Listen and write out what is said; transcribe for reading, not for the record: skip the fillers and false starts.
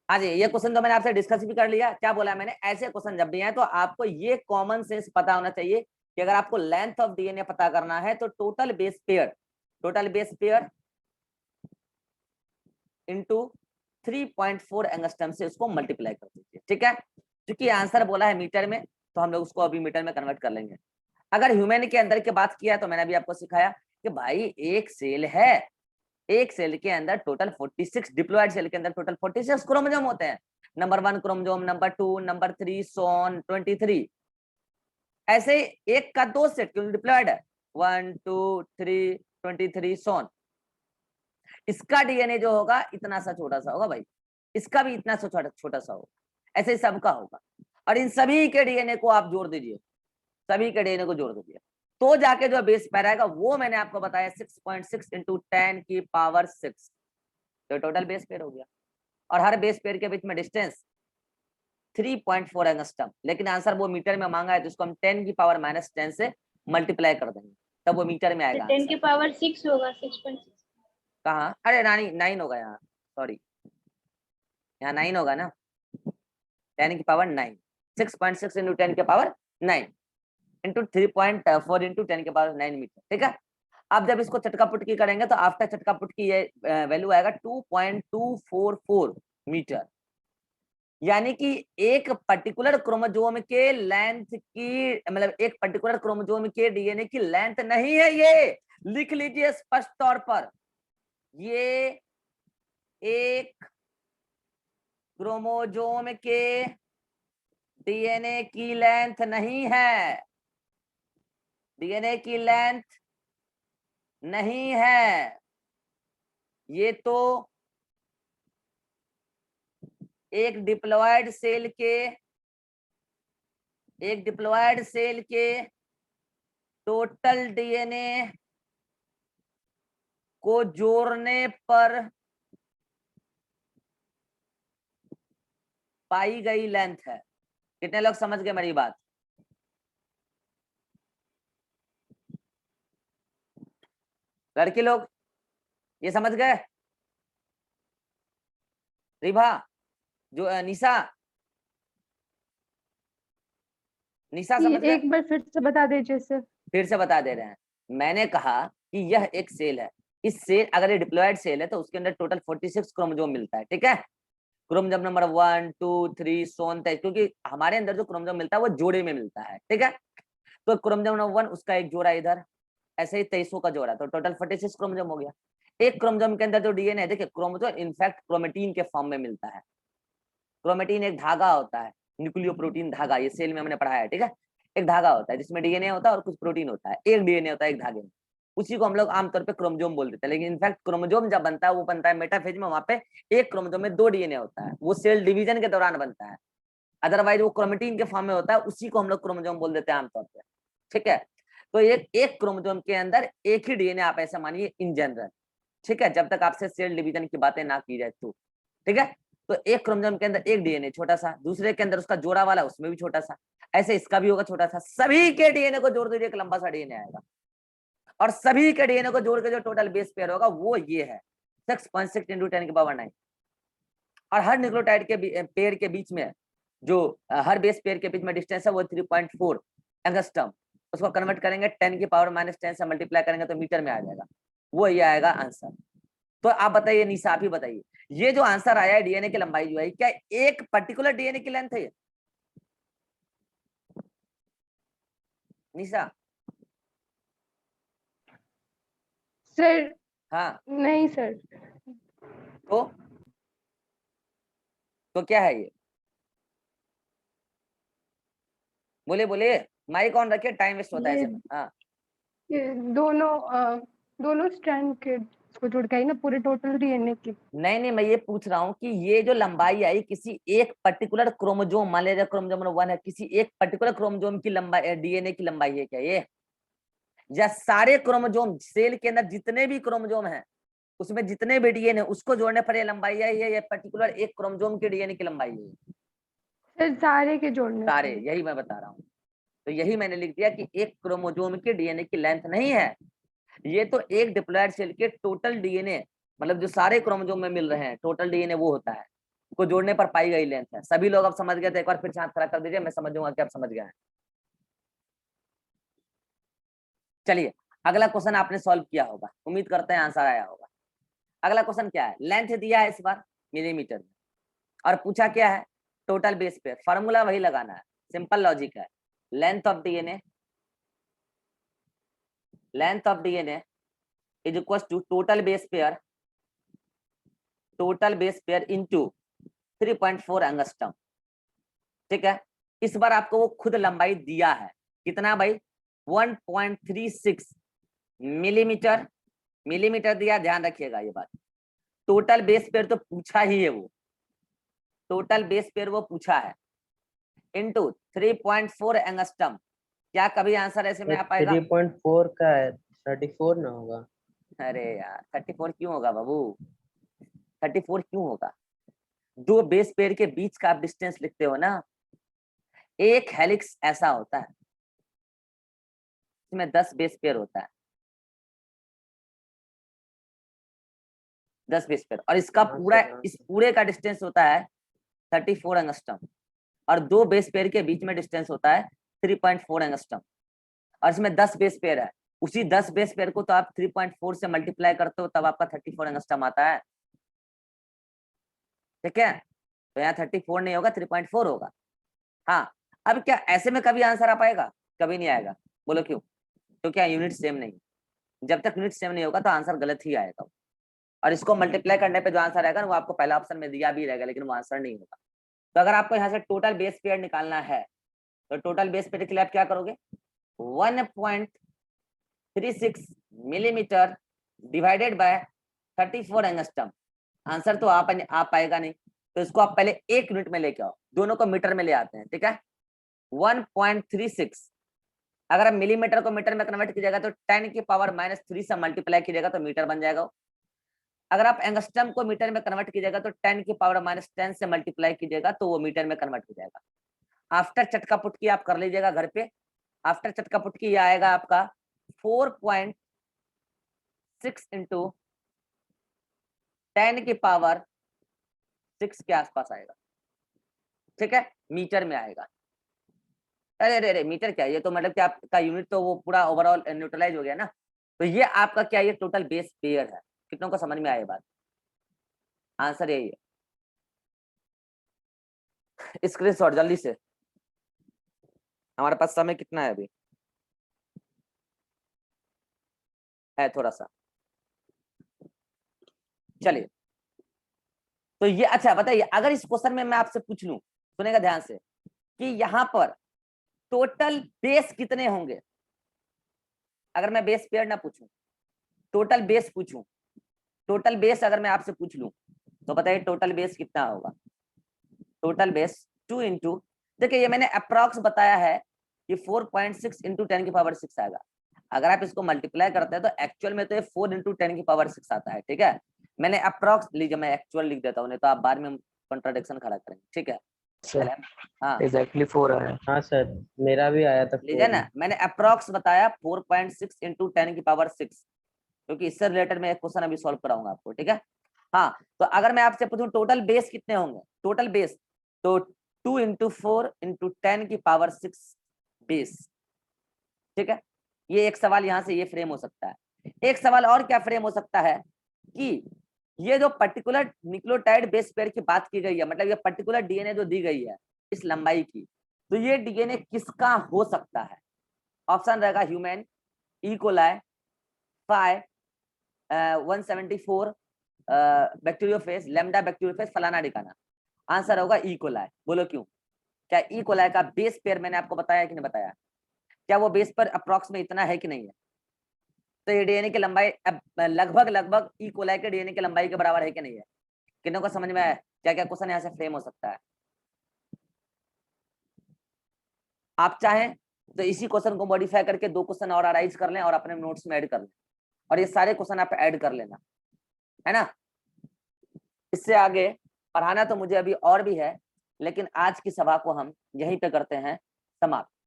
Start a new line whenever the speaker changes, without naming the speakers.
हाँ जी, ये क्वेश्चन तो मैंने आपसे डिस्कस भी कर लिया। क्या बोला मैंने, ऐसे क्वेश्चन जब भी आए तो आपको ये कॉमन सेंस पता होना चाहिए कि अगर आपको लेंथ ऑफ डीएनए पता करना है तो total base pair into 3.4 angstrom से उसको मल्टीप्लाई कर दीजिए, ठीक है। क्योंकि आंसर बोला है मीटर में, तो हम लोग उसको अभी मीटर में कन्वर्ट कर लेंगे। अगर ह्यूमन के अंदर की बात किया तो मैंने अभी आपको सिखाया कि भाई एक सेल है, एक सेल के अंदर टोटल 46 डिप्लॉयड सेल के अंदर टोटल 46 क्रोमोसोम होते हैं। नंबर 1 क्रोमोसोम, नंबर 2, नंबर 3 सोन 23। ऐसे एक का 2 सेट क्यों डिप्लॉयड है, 1 2 3 23 सोन। इसका डीएनए जो होगा इतना सा छोटा सा होगा भाई, इसका भी इतना सा छोटा सा होगा, ऐसे सबका होगा। और इन सभी के डीएनए को आप जोड़ दीजिए, सभी के डीएनए को जोड़ दीजिए, तो जाके जो बेस पेयर आएगा वो मैंने आपको बताया 6.6 इंटू 10 की पावर 6, तो टोटल बेस पेयर हो गया। और हर बेस पेयर के बीच में डिस्टेंस 3.4 एंगस्ट्रम, लेकिन आंसर वो मीटर में मांगा है तो इसको हम 10 की पावर -10 से मल्टीप्लाई कर देंगे, तब वो मीटर में आएगा।
10 की पावर 6 होगा, 6.6
कहाँ, अरे नानी 9 होगा यहाँ, सॉरी यहाँ 9 होगा ना, 10 की पावर 9, 6.6 इंटू 10 की पावर 9 इंटू 3.4 इंटू 10 की पावर 9 मीटर, ठीक है। अब जब इसको चटका पुटकी करेंगे तो आफ्टर चटका पुटकी ये वैल्यू आएगा 2.244 मीटर। यानी कि एक पर्टिकुलर क्रोमोसोम के लेंथ की, मतलब एक पर्टिकुलर क्रोमोसोम के डीएनए की लेंथ नहीं है ये, लिख लीजिए स्पष्ट तौर पर, ये एक क्रोमोसोम के डीएनए की लेंथ नहीं है, डीएनए की लेंथ नहीं है, ये तो एक डिप्लॉयड सेल के टोटल डीएनए को जोड़ने पर पाई गई लेंथ है। कितने लोग समझ गए मेरी बात? लड़के लोग ये समझ गए? रिभा, जो निशा समझ गए?
एक बार फिर से बता दीजिए सर।
फिर से बता दे रहे हैं, मैंने कहा कि यह एक सेल है, इस सेल अगर ये डिप्लॉयड सेल है तो उसके अंदर टोटल 46 क्रोमोसोम मिलता है, ठीक है। क्रोमोसोम नंबर 1 2 3 सोन तक, क्योंकि हमारे अंदर जो क्रोमोसोम मिलता है वो जोड़े में मिलता है, ठीक है। तो क्रोमोसोम नंबर 1 उसका एक जोड़ा इधर, ऐसे ही 23 का जोड़ा, तो टोटल 46 क्रोमोसोम हो गया। एक क्रोमोसोम के अंदर जो डीएनए है, देखिए क्रोमोसोम इनफैक्ट क्रोमेटिन के फॉर्म में मिलता है। क्रोमेटिन एक धागा होता है, न्यूक्लियोप्रोटीन धागा, ये सेल में हमने पढ़ाया है, ठीक है। एक धागा होता है जिसमें डीएनए होता है और कुछ प्रोटीन होता है, एक डीएनए होता है एक धागे में, उसी को हम लोग आमतौर पे क्रोमोसोम बोल देते हैं। लेकिन इनफैक्ट क्रोमोसोम जब बनता है वो बनता है मेटाफेज में, वहां पे एक क्रोमोसोम में 2 डीएनए होता है, वो सेल डिवीजन के दौरान बनता है। अदरवाइज वो क्रोमेटिन के फॉर्म में होता है, उसी को हम लोग क्रोमोसोम बोल देते हैं आमतौर पर, ठीक है। तो एक क्रोमोसोम के अंदर एक ही डीएनए, आप ऐसा मानिए इन जनरल, ठीक है, जब तक आपसे सेल डिवीजन की बातें ना की जाए तो, ठीक है। तो एक क्रोमोसोम के अंदर एक डीएनए छोटा सा, दूसरे के अंदर उसका जोड़ा वाला उसमें भी छोटा सा, ऐसे इसका भी होगा छोटा सा। सभी के डीएनए को जोड़ दीजिए, एक लंबा सा डीएनए आएगा, और सभी के डीएनए को जोड़ के जो टोटल बेस पेयर होगा वो ये है 6.6 इंटू 10 की पावर 9। और हर न्यूक्लियोटाइड के पेयर के बीच में जो हर बेस पेयर के बीच में डिस्टेंस है वो 3.4 एंगस्ट्रम, उसको कन्वर्ट करेंगे 10 की पावर -10 से मल्टीप्लाई करेंगे तो मीटर में आ जाएगा, वो ये आएगा आंसर। तो आप बताइए निशा, आप ही बताइए, ये जो आंसर आया है डीएनए की लंबाई जो है, क्या एक पर्टिकुलर डीएनए की लेंथ है निशा?
सर
हाँ,
नहीं सर।
तो क्या है ये? बोले बोले, माइक ऑन रखिए, टाइम वेस्ट होता है ऐसे में। हाँ,
ये दोनों स्ट्रैंड के को जोड़ के आई ना पूरे टोटल डीएनए की।
नहीं, मैं ये पूछ रहा हूँ कि ये जो लंबाई आई किसी एक पर्टिकुलर क्रोमोसोम, मान लीजिए क्रोमोसोम नंबर 1 है, किसी एक पर्टिकुलर क्रोमोसोम की लंबाई, डीएनए की लंबाई है क्या ये, या सारे क्रोमोसोम सेल के अंदर जितने भी क्रोमोसोम हैं उसमें जितने भी डीएनए उसको जोड़ने पर ये लंबाई है, ये पर्टिकुलर एक क्रोमोसोम के डीएनए की लंबाई है?
सर सारे के जोड़ने
सारे,
पर।
यही मैं बता रहा हूँ। तो यही मैंने लिख दिया कि एक क्रोमोसोम के डीएनए की लेंथ नहीं है, ये तो एक डिप्लॉयड सेल के टोटल डीएनए, मतलब जो सारे क्रोमोसोम में मिल रहे हैं टोटल डीएनए वो होता है। को जोड़ने पर पाई गई लेंथ है। सभी लोग अब समझ गए थे? एक बार फिर से हाथ खड़ा कर दीजिए, मैं समझूंगा कि आप समझ गए हैं। चलिए अगला क्वेश्चन आपने सॉल्व किया होगा, उम्मीद करते हैं आंसर आया होगा। अगला क्वेश्चन क्या है? लेंथ दिया है इस बार मिलीमीटर में और पूछा क्या है? Total base pair. फॉर्मूला वही लगाना है, सिंपल लॉजिक है। Length of DNA is equal to total base pair into 3.4 angstrom. ठीक है, इस बार आपको वो खुद लंबाई दिया है, कितना भाई? 1.36 मिलीमीटर दिया, ध्यान रखिएगा ये बात। टोटल बेस पेयर तो पूछा ही है, वो टोटल बेस पेयर वो पूछा है, इनटू 3.4 एंगस्ट्रम। क्या कभी आंसर ऐसे में आ पाएगा?
3.4 का है, 34 ना होगा?
अरे यार 34 क्यों होगा बाबू? 34 क्यों होगा? दो बेस पेयर के बीच का आप डिस्टेंस लिखते हो ना, एक हेलिक्स ऐसा होता है, इसमें 10 बेस पेयर होता है, 10 बेस पेयर, और इसका पूरा इस पूरे का डिस्टेंस होता है 34 एंगस्ट्रम, और दो बेस पेयर के बीच में डिस्टेंस होता है 3.4 एंगस्ट्रम, और इसमें 10 बेस पेयर है। उसी 10 बेस पेयर को तो आप 3.4 से मल्टीप्लाई करते हो, तब आपका 34 एंगस्ट्रम आता है। ठीक है, तो यहाँ 34 नहीं होगा, 3.4 होगा। हाँ, अब क्या ऐसे में कभी आंसर आ पाएगा? कभी नहीं आएगा। बोलो क्यों? तो क्या यूनिट सेम नहीं? जब तक यूनिट सेम नहीं होगा तो आंसर गलत ही आएगा, और इसको मल्टीप्लाई करने पे जो आंसर आएगा ना, वो आपको पहला ऑप्शन में दिया भी रहेगा, लेकिन वो आंसर नहीं होगा। तो अगर आपको यहाँ से टोटल बेस पेयर निकालना है, तो टोटल बेस पेयर के लिए आप क्या करोगे? 1.36 millimetre divided by 34 angstrom. Answer तो आप पाएगा नहीं, तो इसको आप पहले 1 यूनिट में लेके आओ, दोनों को मीटर में ले आते हैं। ठीक है, 1.36 अगर आप मिलीमीटर को मीटर में कन्वर्ट कीजिएगा तो 10 की पावर -3 से मल्टीप्लाई कीजिएगा तो मीटर बन जाएगा। अगर आप एंगस्ट्रम को मीटर में कन्वर्ट कीजिएगा तो 10 की पावर -10 से मल्टीप्लाई कीजिएगा तो वो मीटर में कन्वर्ट हो जाएगा। आफ्टर चटका पुटकी आप कर लीजिएगा घर पे। आफ्टर चटका पुटकी ये आएगा आपका 4.6 इंटू 10 की पावर 6 के आसपास आएगा। ठीक है, मीटर में आएगा। अरे अरे अरे, मीटर क्या, ये तो मतलब कि आपका यूनिट तो वो पूरा ओवरऑल न्यूट्रलाइज हो गया ना। तो ये आपका क्या, ये टोटल बेस पेयर है। कितनों को समझ में आए बात? आंसर यही है। स्क्रीनशॉट जल्दी से, हमारे पास समय कितना है अभी? है थोड़ा सा। चलिए, तो ये अच्छा बताइए, अगर इस क्वेश्चन में मैं आपसे पूछ लूं, सुनेगा ध्यान से, कि यहाँ पर टोटल बेस कितने होंगे? अगर मैं बेस पेयर ना पूछूं, टोटल बेस पूछूं, टोटल बेस अगर मैं आपसे पूछ लूं, तो बताइए टोटल बेस कितना होगा? टोटल बेस 2 इंटू, देखिए ये मैंने अप्रॉक्स बताया है कि 4.6 इंटू 10 की पावर 6 आएगा। अगर आप इसको मल्टीप्लाई करते हैं तो एक्चुअल में तो ये 4 इंटू 10 की पावर 6 आता है। ठीक है, मैंने अप्रॉक्स लीजिए, मैं एक्चुअल लिख देता हूँ, नहीं तो आप बाद में कॉन्ट्राडिक्शन खड़ा करेंगे। ठीक है, हाँ
एग्जैक्टली 4 आया। हाँ सर, मेरा भी आया था।
लीजिए ना, मैंने अप्रॉक्स बताया 4.6 इंटू 10 की पावर 6, क्योंकि इससे रिलेटेड मैं एक क्वेश्चन अभी सॉल्व कराऊंगा आपको। ठीक है, हाँ, तो अगर मैं आपसे पूछूं टोटल बेस कितने होंगे, टोटल बेस, तो 2 इंटू 4 इंटू 10 की पावर 6 बेस। ठीक है, ये एक सवाल यहाँ से ये फ्रेम हो सकता है। एक सवाल और क्या फ्रेम हो सकता है कि ये जो पर्टिकुलर न्यूक्लियोटाइड बेस पेयर की बात की गई है, मतलब ये पर्टिकुलर डीएनए जो दी गई है इस लंबाई की, तो ये डीएनए किसका हो सकता है? ऑप्शन रहेगा human, E coli, phi, 174 bacteriophage, lambda bacteriophage, फलाना डिकाना। आंसर होगा ई कोलाई। बोलो क्यों? क्या ई कोलाई का बेस पेयर मैंने आपको बताया कि नहीं बताया? क्या वो बेस पर अप्रॉक्स में इतना है कि नहीं है? तो ये डीएनए की लंबाई लगभग ई कोलाई के डीएनए की लंबाई के बराबर है कि नहीं है? कितनों को समझ में आया क्या क्या क्वेश्चन यहाँ से फ्रेम हो सकता है? आप चाहें तो इसी क्वेश्चन को मॉडिफाई करके 2 क्वेश्चन और अराइज कर लें और अपने नोट्स में ऐड कर लें, और ये सारे क्वेश्चन आप ऐड कर लेना, है ना। इससे आगे पढ़ाना तो मुझे अभी और भी है, लेकिन आज की सभा को हम यहीं पे करते हैं समाप्त।